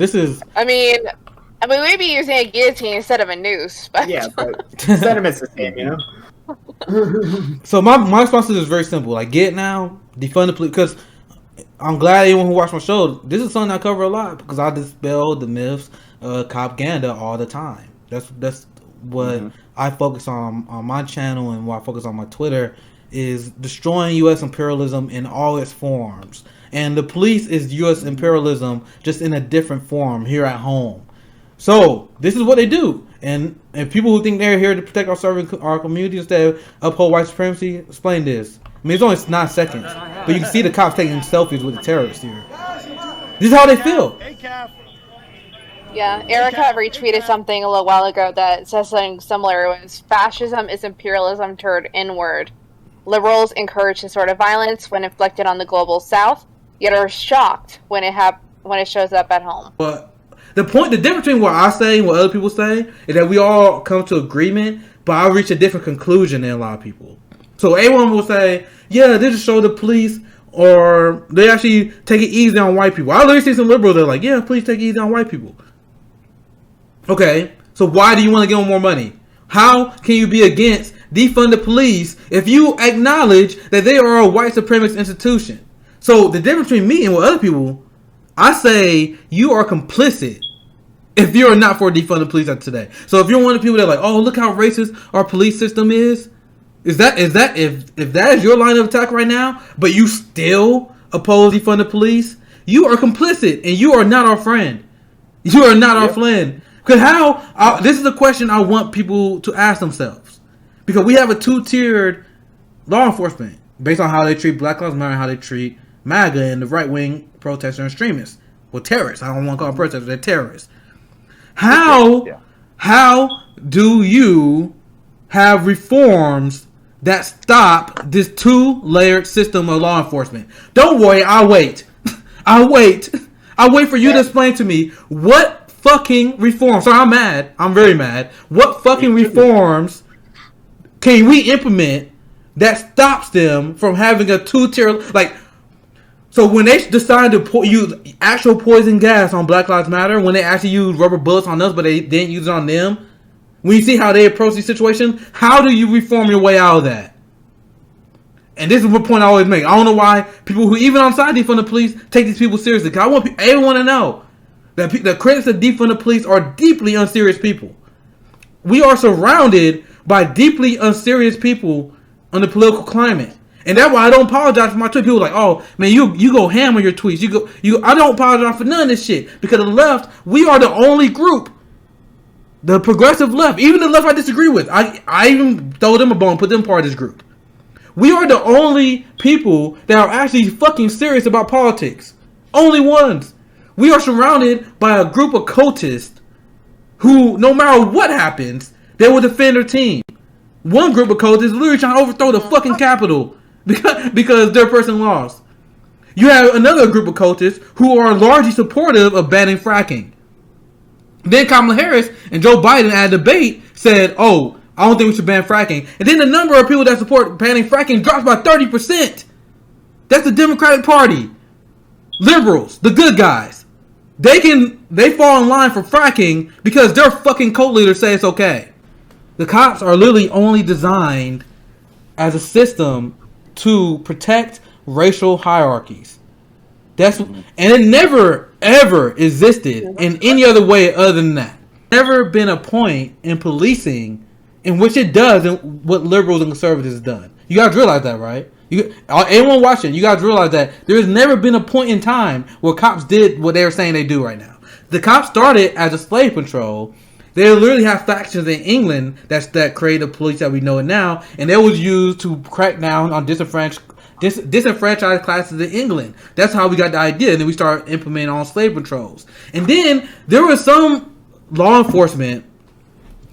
This is. I mean, we'd be using a guillotine instead of a noose. But Yeah, but sentiment's the same, you know. So my response to this is very simple. Like, get now, defund the police. Because I'm glad anyone who watched my show. This is something I cover a lot because I dispel the myths, propaganda all the time. That's what I focus on my channel, and what I focus on my Twitter is destroying U.S. imperialism in all its forms. And the police is U.S. imperialism just in a different form here at home. So this is what they do, and people who think they're here to protect our community instead of uphold white supremacy, explain this. I mean, it's only 9 seconds, but you can see the cops taking selfies with the terrorists here. This is how they feel. Yeah, Erica retweeted something a little while ago that says something similar. It was, fascism is imperialism turned inward. Liberals encourage this sort of violence when inflicted on the global south, yet are shocked when it shows up at home. But the difference between what I say and what other people say is that we all come to agreement, but I reach a different conclusion than a lot of people. So everyone will say, yeah, they just show the police, or they actually take it easy on white people. I literally see some liberals that are like, yeah, please take it easy on white people. Okay, so why do you want to give them more money? How can you be against defund the police if you acknowledge that they are a white supremacist institution? So the difference between me and what other people, I say you are complicit if you are not for defund the police today. So if you're one of the people that are like, oh, look how racist our police system is if that is your line of attack right now, but you still oppose defund the police, you are complicit and you are not our friend. You are not our friend. Because this is a question I want people to ask themselves. Because we have a 2-tiered law enforcement based on how they treat Black Lives Matter and how they treat MAGA and the right-wing protesters and extremists. Well, terrorists. I don't want to call them protesters. They're terrorists. How do you have reforms that stop this 2-layered system of law enforcement? Don't worry. I'll wait. I'll wait for you to explain to me what fucking reforms. Sorry, I'm mad. I'm very mad. What fucking reforms can we implement that stops them from having a 2-tier, like, so when they decide to use actual poison gas on Black Lives Matter, when they actually use rubber bullets on us, but they didn't use it on them, when you see how they approach these situations, how do you reform your way out of that? And this is the point I always make. I don't know why people who even on side defund the police take these people seriously. Because I want everyone to know that the critics of defund the police are deeply unserious people. We are surrounded by deeply unserious people on the political climate. And that's why I don't apologize for my tweets. People are like, oh man, you go ham on your tweets. I don't apologize for none of this shit. Because the left, we are the only group, the progressive left, even the left I disagree with. I even throw them a bone, put them part of this group. We are the only people that are actually fucking serious about politics. Only ones. We are surrounded by a group of cultists who, no matter what happens, they will defend their team. One group of cultists is literally trying to overthrow the fucking Capitol because their person lost. You have another group of cultists who are largely supportive of banning fracking. Then Kamala Harris and Joe Biden at a debate said, oh, I don't think we should ban fracking. And then the number of people that support banning fracking drops by 30%. That's the Democratic Party. Liberals, the good guys. They fall in line for fracking because their fucking cult leaders say it's okay. The cops are literally only designed as a system to protect racial hierarchies. And it never, ever existed in any other way other than that. Never been a point in policing in which it does and what liberals and conservatives have done. You guys realize that, right? Anyone watching, you guys realize that there's never been a point in time where cops did what they're saying they do right now. The cops started as a slave patrol. They literally have factions in England that created the police that we know it now, and they was used to crack down on disenfranchised classes in England. That's how we got the idea, and then we started implementing on slave patrols. And then there was some law enforcement,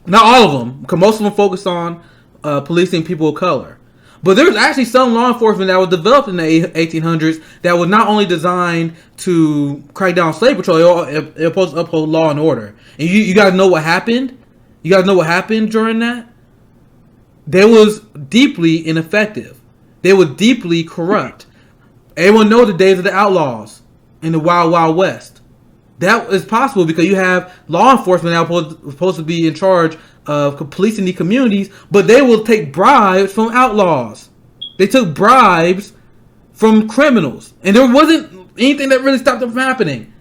not all of them, because most of them focused on policing people of color. But there was actually some law enforcement that was developed in the 1800s that was not only designed to crack down slave patrol, it was supposed to uphold law and order. And you guys know what happened? You guys know what happened during that? They was deeply ineffective. They were deeply corrupt. Everyone knows the days of the outlaws in the Wild Wild West. That is possible because you have law enforcement that are supposed to be in charge of policing the communities, but they will take bribes from outlaws. They took bribes from criminals, and there wasn't anything that really stopped them from happening.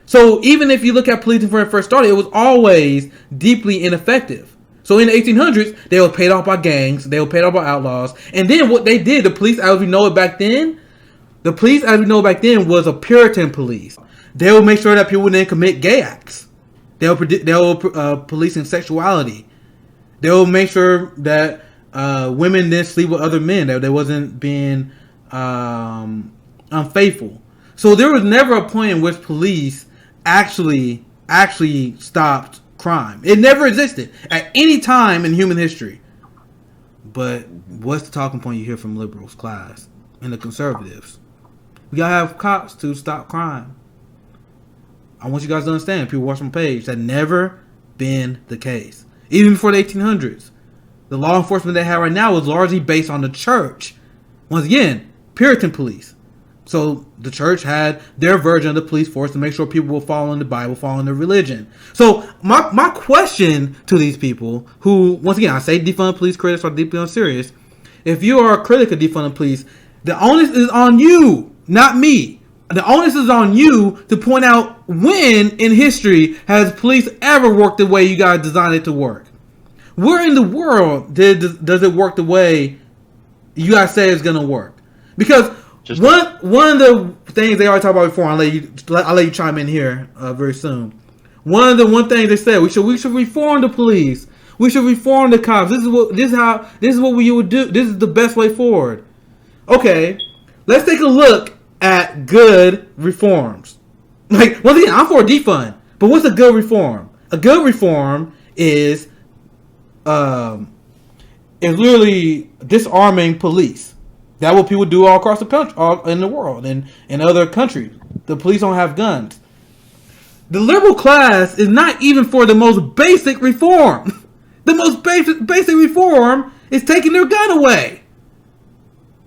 So even if you look at policing when it first started, it was always deeply ineffective. So in the 1800s, they were paid off by gangs, they were paid off by outlaws, and then what they did, the police as we know it back then, was a Puritan police. They will make sure that people didn't commit gay acts. They will policing sexuality. They will make sure that women didn't sleep with other men. That they wasn't being unfaithful. So there was never a point in which police actually stopped crime. It never existed at any time in human history. But what's the talking point you hear from liberals class and the conservatives? We gotta have cops to stop crime. I want you guys to understand, people watch my page, that never been the case. Even before the 1800s. The law enforcement they have right now is largely based on the church. Once again, Puritan police. So the church had their version of the police force to make sure people will follow in the Bible, follow in their religion. So my question to these people who, once again, I say defund police critics are deeply unserious. If you are a critic of defund police, the onus is on you, not me. The onus is on you to point out when in history has police ever worked the way you guys designed it to work. Where in the world does it work the way you guys say it's going to work? Because one of the things they always talk about before, I'll let you chime in here very soon. One thing they said, we should reform the police. We should reform the cops. This is what we would do. This is the best way forward. Okay, let's take a look at good reforms. Like, once again, I'm for a defund, but what's a good reform? A good reform is literally disarming police. That's what people do all across the country, all in the world, and in other countries. The police don't have guns. The liberal class is not even for the most basic reform. The most basic reform is taking their gun away.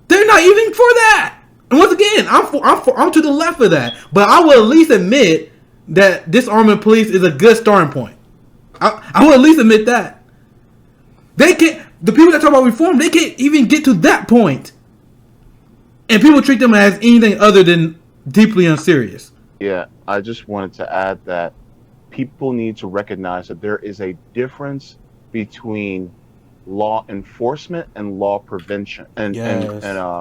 They're not even for that. And once again, I'm to the left of that. But I will at least admit that disarming police is a good starting point. I will at least admit that. They can't. The people that talk about reform, they can't even get to that point. And people treat them as anything other than deeply unserious. Yeah, I just wanted to add that people need to recognize that there is a difference between law enforcement and law prevention and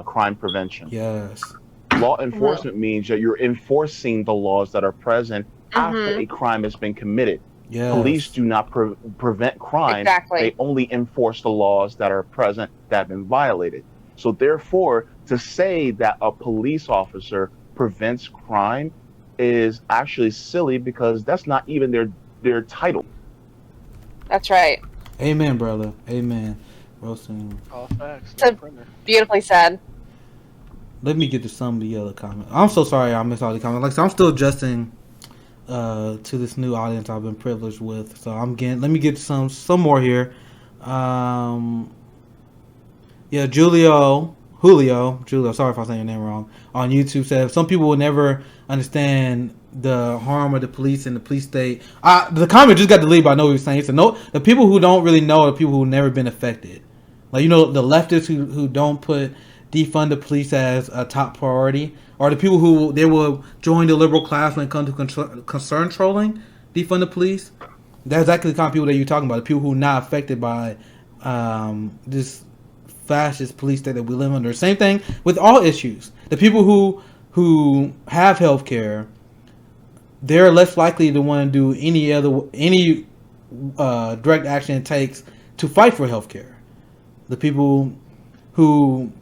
crime prevention. Yes. Law enforcement means that you're enforcing the laws that are present after a crime has been committed. Yes. Police do not prevent crime. Exactly. They only enforce the laws that are present that have been violated. So therefore, to say that a police officer prevents crime is actually silly because that's not even their title. That's right. Amen, brother. Amen. Roasting. All facts. So beautifully said. Let me get to some of the other comments. I'm so sorry I missed all the comments. Like, so I'm still adjusting to this new audience I've been privileged with. So let me get some more here. Yeah, Julio, sorry if I say your name wrong, on YouTube said some people will never understand the harm of the police and the police state. The comment just got deleted, but I know what he was saying. He said, no, the people who don't really know are the people who've never been affected. Like, you know, the leftists who don't put defund the police as a top priority, or the people who they will join the liberal class when it comes to concern trolling, defund the police. That's exactly the kind of people that you're talking about. The people who are not affected by this fascist police state that we live under. Same thing with all issues. The people who have health care, they're less likely to want to do any direct action it takes to fight for health care. The people who,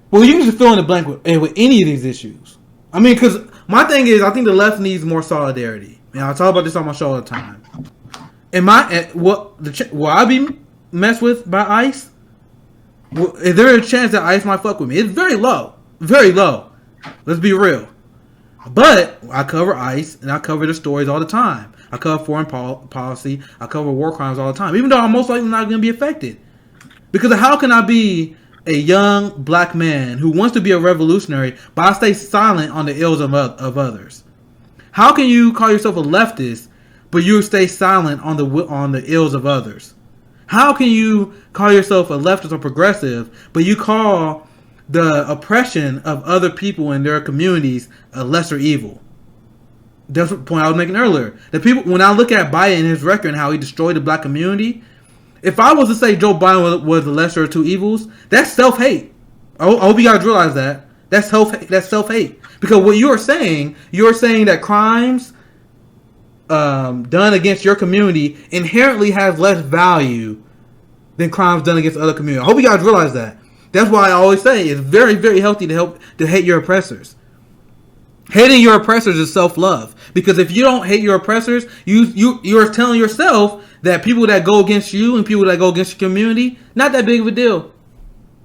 well, you can just fill in the blank with any of these issues. I mean, because my thing is, I think the left needs more solidarity. And I talk about this on my show all the time. Will I be messed with by ICE? Is there a chance that ICE might fuck with me? It's very low. Very low. Let's be real. But I cover ICE and I cover the stories all the time. I cover foreign policy. I cover war crimes all the time. Even though I'm most likely not going to be affected. Because how can I be a young black man who wants to be a revolutionary, but I stay silent on the ills of others? How can you call yourself a leftist, but you stay silent on the ills of others? How can you call yourself a leftist or progressive, but you call the oppression of other people in their communities a lesser evil? That's the point I was making earlier. The people, when I look at Biden and his record and how he destroyed the black community, if I was to say Joe Biden was the lesser of two evils, that's self-hate. I hope you guys realize that. That's self-hate. Because what you're saying that crimes done against your community inherently has less value than crimes done against other communities. I hope you guys realize that. That's why I always say it's very, very healthy to hate your oppressors. Hating your oppressors is self-love. Because if you don't hate your oppressors, you're telling yourself that people that go against you and people that go against your community, not that big of a deal.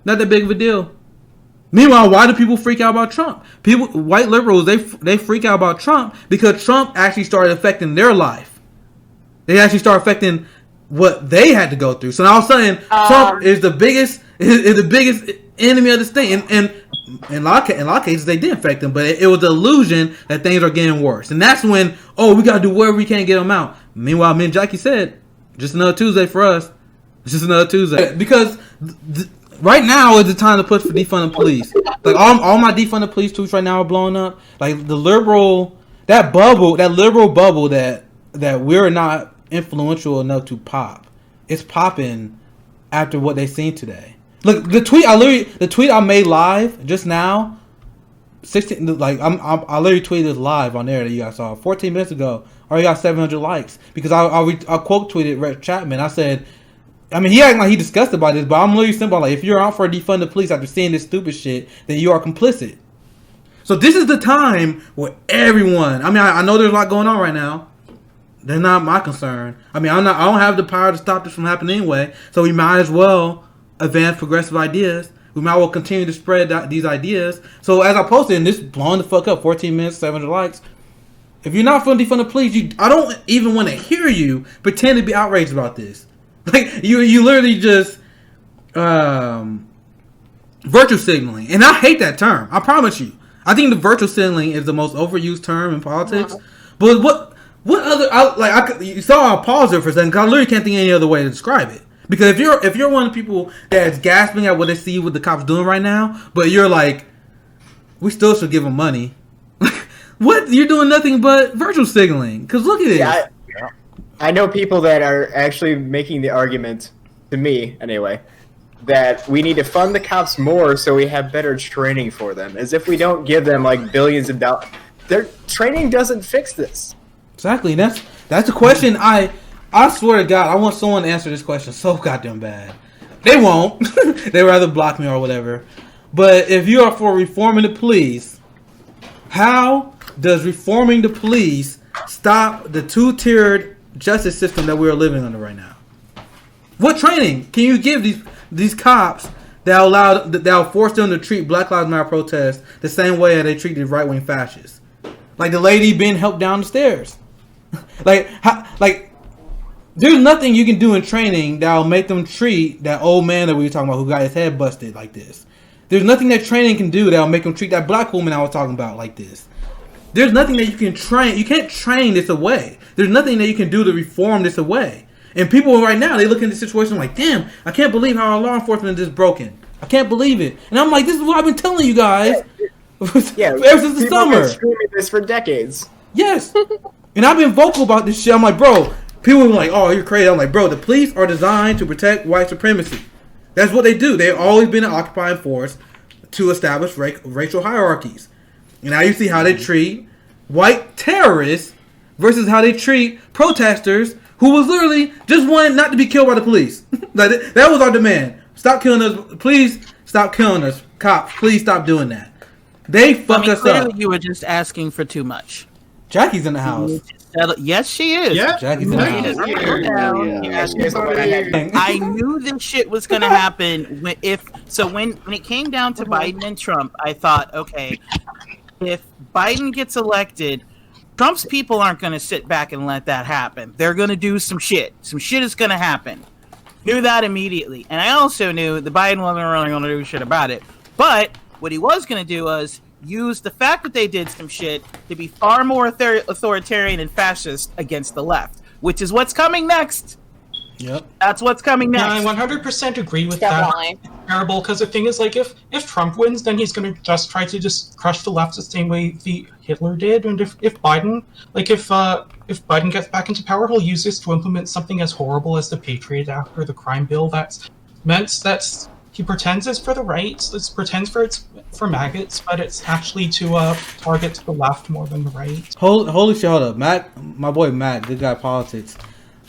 Not that big of a deal. Meanwhile, why do people freak out about Trump? White liberals, they freak out about Trump because Trump actually started affecting their life. They actually started affecting what they had to go through. So now all of a sudden, Trump is the biggest enemy of the state. And in a lot of cases, they did affect them, but it was the illusion that things are getting worse. And that's when, we got to do whatever we can to get them out. Meanwhile, me and Jackie said, just another Tuesday for us. It's just another Tuesday. Because right now is the time to push for defunding police. Like all my defunding police tweets right now are blowing up. Like the liberal bubble that we're not influential enough to pop. It's popping after what they seen today. Look, the tweet I made live just now, 16. Like I literally tweeted this live on there that you guys saw 14 minutes ago. Already got 700 likes because I quote tweeted Rex Chapman. I said, I mean, he acting like he disgusted by this, but I'm literally simple. Like, if you're out for defund the police after seeing this stupid shit, then you are complicit. So this is the time where everyone. I mean, I know there's a lot going on right now. That's not my concern. I mean, I don't have the power to stop this from happening anyway. So we might as well advance progressive ideas. We might as well continue to spread these ideas. So as I posted, and this blowing the fuck up, 14 minutes, 700 likes. If you're not for defund the police, I don't even want to hear you pretend to be outraged about this. Like you literally just virtue signaling, and I hate that term. I promise you. I think the virtue signaling is the most overused term in politics. Wow. But what other? You saw I paused there for a second because I literally can't think of any other way to describe it. Because if you're one of the people that's gasping at what they see what the cops doing right now, but you're like, we still should give them money. What? You're doing nothing but virtue signaling. Because look at it. Yeah, I know people that are actually making the argument, to me anyway, that we need to fund the cops more so we have better training for them. As if we don't give them like billions of dollars. Their training doesn't fix this. Exactly. That's the question. I swear to God, I want someone to answer this question so goddamn bad. They won't. They'd rather block me or whatever. But if you are for reforming the police, how does reforming the police stop the two-tiered justice system that we're living under right now? What training can you give these cops that'll force them to treat Black Lives Matter protests the same way that they treat the right-wing fascists? Like the lady being helped down the stairs. Like there's nothing you can do in training that'll make them treat that old man that we were talking about who got his head busted like this. There's nothing that training can do that'll make them treat that black woman I was talking about like this. There's nothing that you can train. You can't train this away. There's nothing that you can do to reform this away. And people right now, they look at the situation like, damn, I can't believe how our law enforcement is broken. I can't believe it. And I'm like, this is what I've been telling you guys ever since the summer. People have been screaming this for decades. Yes. And I've been vocal about this shit. I'm like, bro, people are like, oh, you're crazy. I'm like, bro, the police are designed to protect white supremacy. That's what they do. They've always been an occupying force to establish racial hierarchies. And now you see how they treat white terrorists versus how they treat protesters who was literally just wanting not to be killed by the police. Like that was our demand. Stop killing us. Please stop killing us. Cops, please stop doing that. They fucked us up. You were just asking for too much. Jackie's in the house. Yes, she is. Yeah, Jackie's in the house. I knew this shit was going to happen. When it came down to Biden and Trump, I thought, okay, if Biden gets elected, Trump's people aren't going to sit back and let that happen. They're going to do some shit. Some shit is going to happen. Knew that immediately. And I also knew that Biden wasn't really going to do shit about it. But what he was going to do was use the fact that they did some shit to be far more authoritarian and fascist against the left, which is what's coming next. Yep. That's what's coming next. Yeah, I 100% agree with Definitely. that. It's terrible, because the thing is, like, if Trump wins, then he's going to just try to just crush the left the same way Hitler did. And if Biden gets back into power, he'll use this to implement something as horrible as the Patriot Act or the crime bill that's he pretends it's for the right, pretends for maggots, but it's actually to target the left more than the right. Holy shit, hold up. Matt, my boy Matt, good guy politics.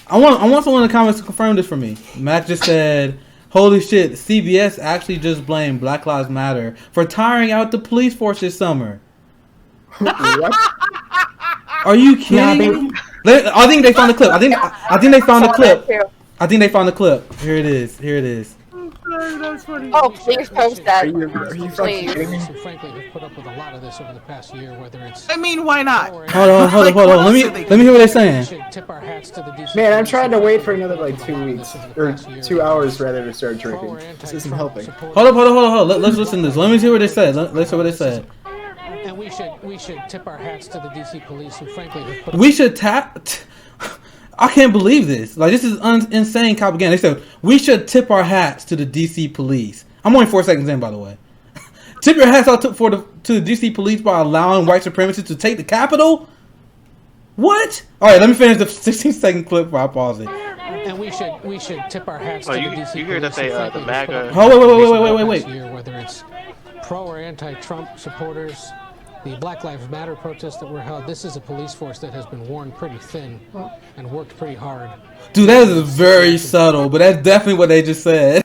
I want someone in the comments to confirm this for me. Matt just said, holy shit, CBS actually just blamed Black Lives Matter for tiring out the police force this summer. What? Are you kidding? I think they found the clip. I think they found the clip. I think they found the clip. Here it is. That's funny. Oh, please post that. Are you fucking kidding me? Frankly, have put up with a lot of this over the past year, whether it's... I mean, why not? Hold on. Let me hear what they're saying. Man, I'm trying to wait for another, like, 2 weeks. Or 2 hours, rather, to start drinking. This isn't helping. Hold up. Let's listen to this. Let me see what they said. Let's see what they said. And we should tip our hats to the DC police, who frankly have put We should tap... I can't believe this. Like, this is insane propaganda. They said, we should tip our hats to the DC police. I'm only 4 seconds in, by the way. Tip your hats out to the DC police by allowing white supremacists to take the Capitol? What? All right, let me finish the 16-second clip before I pause it. And we should tip our hats to the DC police. You hear that they the MAGA... Oh, wait. Whether it's pro or anti-Trump supporters, the Black Lives Matter protests that were held, this is a police force that has been worn pretty thin and worked pretty hard. Dude, that is very subtle, but that's definitely what they just said.